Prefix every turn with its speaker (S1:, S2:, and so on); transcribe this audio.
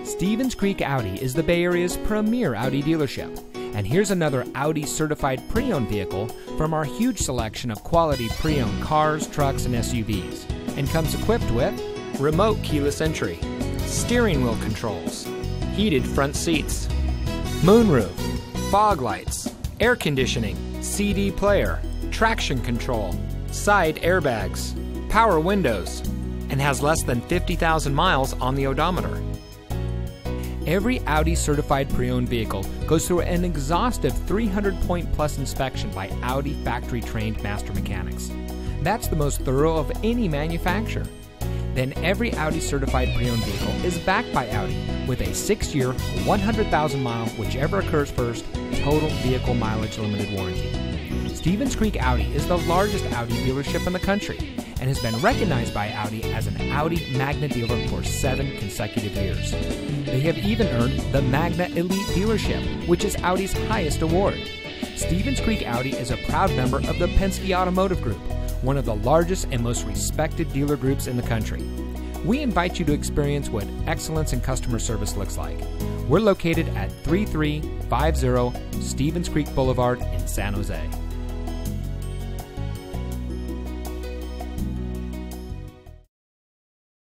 S1: Stevens Creek Audi is the Bay Area's premier Audi dealership. And here's another Audi certified pre-owned vehicle from our huge selection of quality pre-owned cars, trucks, and SUVs. And comes equipped with remote keyless entry, steering wheel controls, heated front seats, moonroof, fog lights, air conditioning, CD player, traction control, side airbags, power windows, and has less than 50,000 miles on the odometer. Every Audi certified pre-owned vehicle goes through an exhaustive 300-point plus inspection by Audi factory-trained master mechanics. That's the most thorough of any manufacturer. Then every Audi certified pre-owned vehicle is backed by Audi with a 6-year, 100,000-mile, whichever occurs first, total vehicle mileage limited warranty. Stevens Creek Audi is the largest Audi dealership in the country and has been recognized by Audi as an Audi Magna dealer for 7 consecutive years. They have even earned the Magna Elite Dealership, which is Audi's highest award. Stevens Creek Audi is a proud member of the Penske Automotive Group, one of the largest and most respected dealer groups in the country. We invite you to experience what excellence in customer service looks like. We're located at 3350 Stevens Creek Boulevard in San Jose.